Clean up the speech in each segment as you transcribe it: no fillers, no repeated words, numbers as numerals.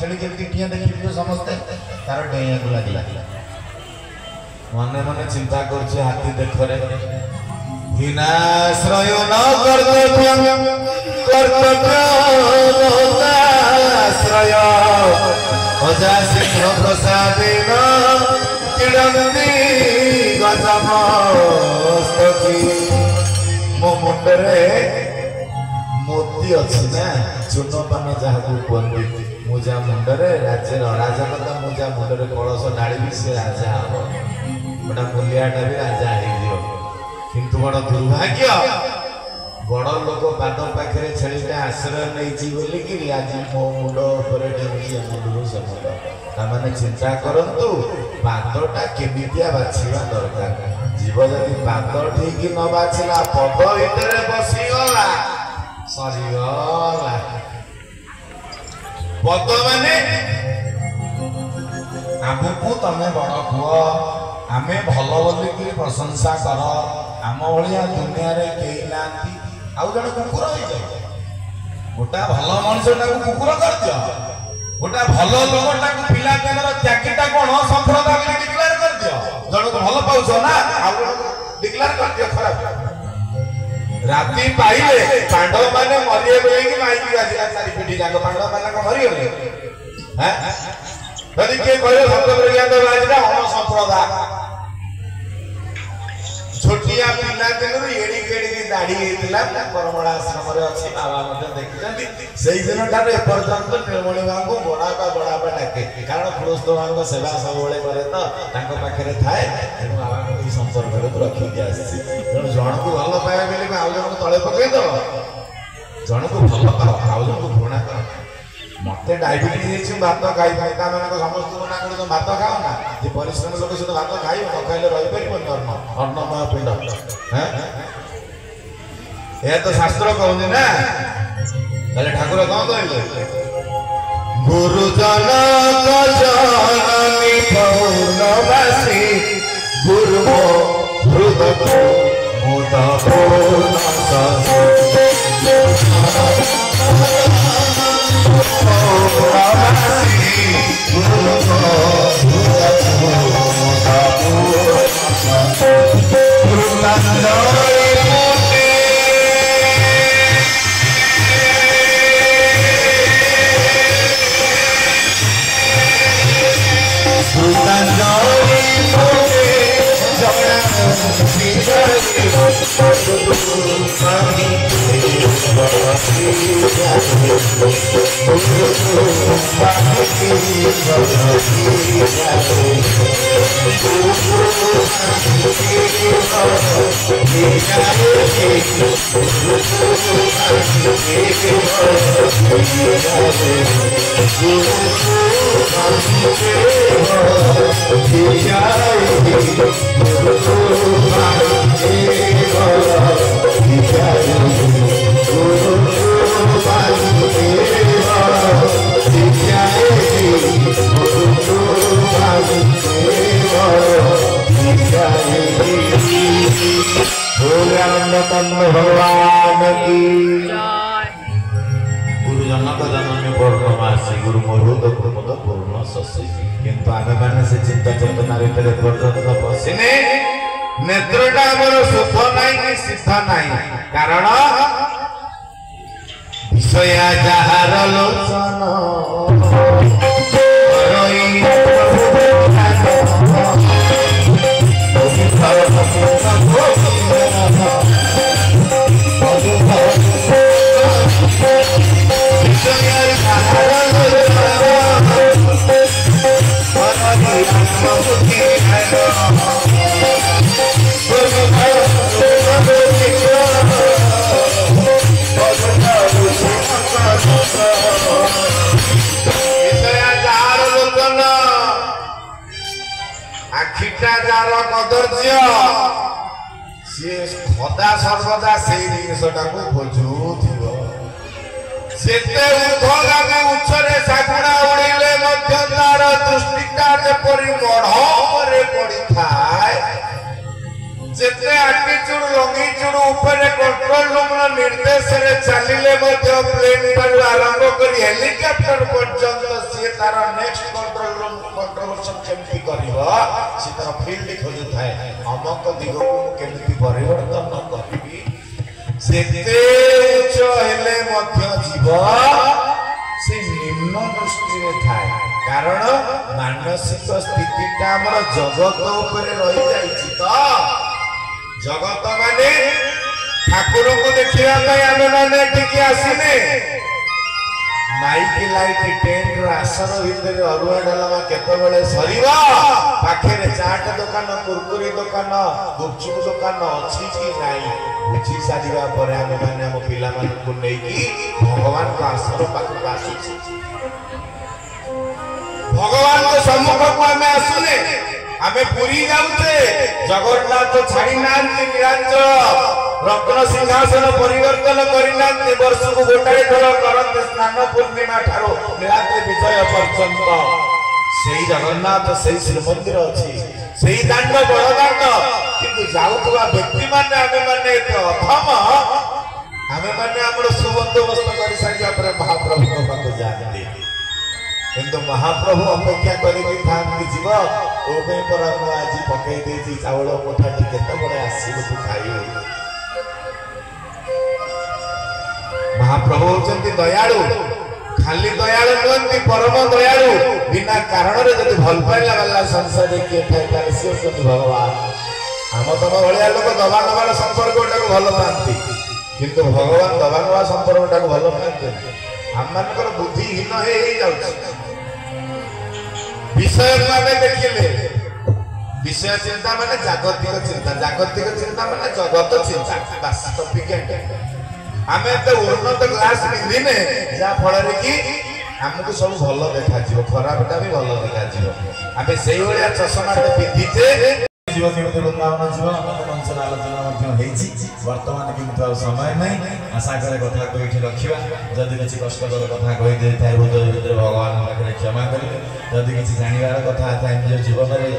छेली जल्दी टिया देखिए समस्ते तार डेया को लगी मने मने चिंता करछे हाथी देखरे विनाश्रय न कर्तव्याश्रय अजा सिंह प्रसादेन किड़ंदी गजमस्तकी मो मुंडरे मोती अच्छी ना चुनपान जहाँ कहते मुजा मुंडरे राज्य राजा कथा मुजा मुंडरे कलश ढाड़ी से राजा हम गोटा मुलियाटा भी राजा हो किंतु बड़ दुर्भाग्य बड़ लोक पाद पाखे छेलीटा आश्रय नहीं आज मो मुंड मुंड से मुंड ताने चिंता करतु पादटा केमितिया बाछिबा दरकार जीव जदि पाद ठीक न बाछिला पद भितर बसीगला सरीगला पद माने आमको तमे बड़ पुओ आमे भल बोलिकी प्रशंसा कर आम भाया दुनिया रे कई नांती आउ जण कुकुर हो जाए गोटा भल मनुष्यटा को कुकुर कर दियो गोटा भल लोकटा को पिला केनर त्यागीटा कोन संप्रदाय में डिक्लेयर कर दियो जण को भल पाउछो ना आउ डिक्लेयर कर दियो खराब राती पाइले पांडव माने मरिए बोले कि माइकी आजिला चारि पीढ़ी जाक पांडव माने को मरि गले हैं यदि के कहले सत्यप्रज्ञा देव आजिला हम संप्रदाय छोटिया पिला दिन एड़ी केड़ी दाढ़ी हेतिला परमड़ा आश्रम रे अछि बाबा मते देखिछन्ती सेही दिन ठारे पर्यंत निर्मणी बाबू बड़ापा डाके कारण पुरुष मान सेवा सब बेले करे तो तांको पाखरे थाए तेणु बाबा को संपर्क रे रखी के आसी तेणु जण को भल पाए बेले आउ जण को तळे पकई दो जण को भल पाओ आउ जण को घृणा कर मते डायबिटीज है भात खाई खाई ता माने समस्त मना कर तो भात खाओ ना जे परिश्रम लोक से भात खाई न खाइले रहि परिबो अन्नमय पिंड हैं ए तो शास्त्र कहउनी ना ताले ठाकुर कौन कहले गुरुजन का जननी पौर्णवासी गुरु हृदय मोदा पूर्ण भगवान की गुरुजन का जननी पूर्णमासी गुरु मरुद प्रमोद पूर्ण शशि किंतु आगे मैंने से चिंता चेतना भितर पर्यटन पशिने नेत्रटा हमर सुख नहीं कि सिद्ध नहीं कारण विषया जहार लोचन सदा सर्वदा से जिनटा को खोजुथिबो सेते ऊर्ध्वगामी उच्चरे सागुणा उड़िले मध्य तार दृष्टिटा जेपरि मढ़ परे पड़ी थाए ଯେତେ ଆଟିଚୁଡ ଲଙ୍ଗିଚୁଡ ଉପରେ କଣ୍ଟ୍ରୋଲ ରୁମର ନିର୍ଦ୍ଦେଶରେ ଚାଲିଲେ ମଧ୍ୟ ପ୍ଲେନ ଠାରୁ ଆରମ୍ଭ କରି ହେଲିକପ୍ଟର ପର୍ଯ୍ୟନ୍ତ ସିଏ ତାର ନେକ୍ସଟ କଣ୍ଟ୍ରୋଲ ରୁମ କଣ୍ଟ୍ରୋଭର୍ସନ କେମିତି କରିବ ସେ ତାର ଫିଲ୍ଡ ଖୋଜୁଥାଏ ଅମକ ଦିଗକୁ ମୁଁ କେମିତି ପରିବର୍ତ୍ତନ କରିବି ଯେତେ ଉଚ୍ଚ ହେଲେ ମଧ୍ୟ ଜୀବ ସେ ନିମ୍ନ ଦୃଷ୍ଟିରେ ଥାଏ କାରଣ ମାନସିକ ସ୍ଥିତିଟା ଆମର ଜଗତ ଉପରେ ରହିଯାଇଛି ତ ଜଗତ ମାନେ ଠାକୁରଙ୍କୁ ଦେଖିବା ପାଇଁ ଆମେ ମାନେ ଏଠିକି ଆସିନେ ମାଇକି ଲାଇଟ୍ ଟେଣ୍ଟର ଆସନ ଭିତରେ ଅରୁଆ ଡାଲମା କେତେବେଳେ ସରିବ ପାଖରେ ଚାଟ ଦୋକାନ କୁରକୁରି ଦୋକାନ ଗୁପଚୁପ ଦୋକାନ ଅଛି କି ନାହିଁ ବୁଝି ସାରିବା ପରେ ଆମେ ମାନେ ଆମ ପିଲାମାନଙ୍କୁ ନେଇକି ଭଗବାନଙ୍କ ଆସନ ପାଖକୁ ଆସୁଛୁ ଭଗବାନଙ୍କ ସମ୍ମୁଖକୁ ଆମେ ଆସୁନେ ଆମେ ପୁରୀ ଯାଉଛେ ଜଗନ୍ନାଥ ଛାଡ଼ି ନାହାନ୍ତି ନୀଳାଞ୍ଚଳ ରତ୍ନ ସିଂହାସନ ପରିବର୍ତ୍ତନ କରିନାହାନ୍ତି ବର୍ଷକୁ ଗୋଟାଏ ଥର କରନ୍ତି ସ୍ନାନ ପୂର୍ଣ୍ଣିମା ଠାରୁ ନୀଳାଦ୍ରି ବିଜୟ ପର୍ଯ୍ୟନ୍ତ ସେଇ ଜଗନ୍ନାଥ ସେଇ ଶ୍ରୀମନ୍ଦିର ଅଛି ସେଇ ଦାଣ୍ଡ ବଡ଼ ଦାଣ୍ଡ କିନ୍ତୁ ଯାଉଥିବା ବ୍ୟକ୍ତିମାନେ ଆମେ ମାନେ ଏତେ ଅଥମ ଆମେ ମାନେ ଆମର ସୁବନ୍ଦୋବସ୍ତ କରିସାରିବା ପରେ ମହାପ୍ରଭୁଙ୍କ ପାଖକୁ ଯାଆନ୍ତି କିନ୍ତୁ ମହାପ୍ରଭୁ ଅପେକ୍ଷା କରିକି ଥାଆନ୍ତି ଯିବ ଓ ପାଇଁ ପରା ମୁଁ ଆଜି ପକେଇ ଦେଇଛି ଚାଉଳ ମୁଠାଟି କେତେବେଳେ ଆସିବୁ ତୁ ଖାଇବୁ ମହାପ୍ରଭୁ ହଉଛନ୍ତି ଦୟାଳୁ ଖାଲି ଦୟାଳୁ ନୁହନ୍ତି ପରମ ଦୟାଳୁ ବିନା କାରଣରେ ଯଦି ଭଲ ପାଇଲା ବାଲା ସଂସାରରେ କିଏ ଥାଏ ତାହେଲେ ସିଏ ହଉଛନ୍ତି ଭଗବାନ ଆମ ତମ ଭଳିଆ ଲୋକ ଦବା ନବାର ସମ୍ପର୍କଟାକୁ ଭଲ ପାଆନ୍ତି କିନ୍ତୁ ଭଗବାନ ଦବା ନବା ସମ୍ପର୍କଟାକୁ ଭଲ ପାଆନ୍ତି ଆମମାନଙ୍କର ବୁଦ୍ଧିହୀନ ହେଇଯାଉଛି ବିଷୟକୁ ଆମେ ଦେଖିଲେ ବିଷୟ ଚିନ୍ତା ମାନେ ଜାଗତିକ ଚିନ୍ତା ମାନେ ଜଗତ ଚିନ୍ତା ବାସ୍ ଟପିକ୍ ଆମେ ଏତେ ଉନ୍ନତ କ୍ଲାସ ପିନ୍ଧିନେ ଯାହା ଫଳରେ କି ଆମକୁ ସବୁ ଭଲ ଦେଖାଯିବ ଖରାପଟା ବି ଭଲ ଦେଖାଯିବ ଆମେ ସେଇଭଳିଆ ଚଷମାଟେ ପିନ୍ଧିଛେ ଯିବ କେମିତି ବୃନ୍ଦାବନ ଯିବ ମଞ୍ଚର ଆଲୋଚନା ମଧ୍ୟ ହେଇଛି ବର୍ତ୍ତମାନ କିନ୍ତୁ ଆଉ ସମୟ ନାହିଁ ଆଶା କରେ କଥାକୁ ଏଇଠି ରଖିବା ଯଦି କିଛି କଷ୍ଟକର କଥା କହିଦେଇଥାଏ ହୃଦୟ ଭିତରେ ଭଗବାନଙ୍କ ପାଖରେ କ୍ଷମା କରିବେ ଯଦି କିଛି ଜାଣିବାର କଥା ଥାଏ ନିଜ ଜୀବନରେ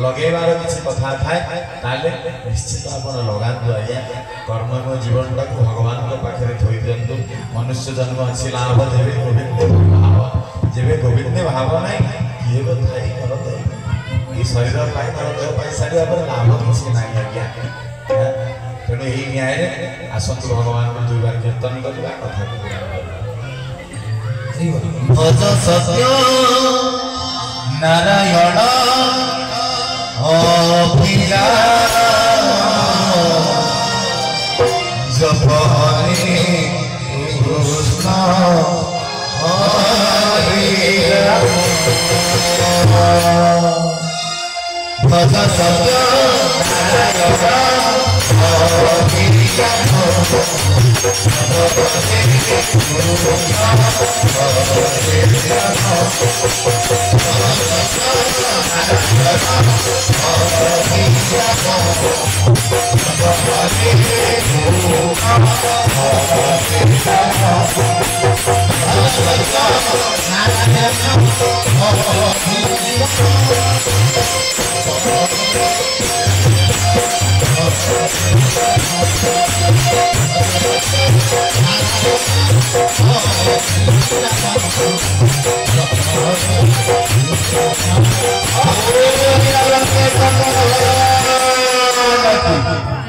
ଲଗେଇବାର କିଛି କଥା ଥାଏ ତାହେଲେ ନିଶ୍ଚିତ ଆପଣ ଲଗାନ୍ତୁ ଆଜ୍ଞା କର୍ମମୟ ଜୀବନଟାକୁ ଭଗବାନଙ୍କ ପାଖରେ ଥୋଇ ଦିଅନ୍ତୁ ମନୁଷ୍ୟ ଜନ୍ମ ଅଛି ଲାଭ ଦେବେ ଗୋବିନ୍ଦ ଭାବ ଯେବେ ଗୋବିନ୍ଦ ଭାବ ନାହିଁ କିଏ ଥାଇ କରନ୍ତୁ ये शरीर पाई देह पाई सारी लाभ किसी ना आज्ञा तेणु यही न्याय आसतु भगवान को दुई बार कीर्तन करवा कथा भज सत्य नारायण अभिला जप हरे कृष्ण हरे भज सत्य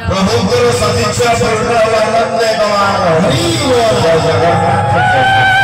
प्रभु गुरु सतीक्षा पूर्ण आनंद जगन्नाथ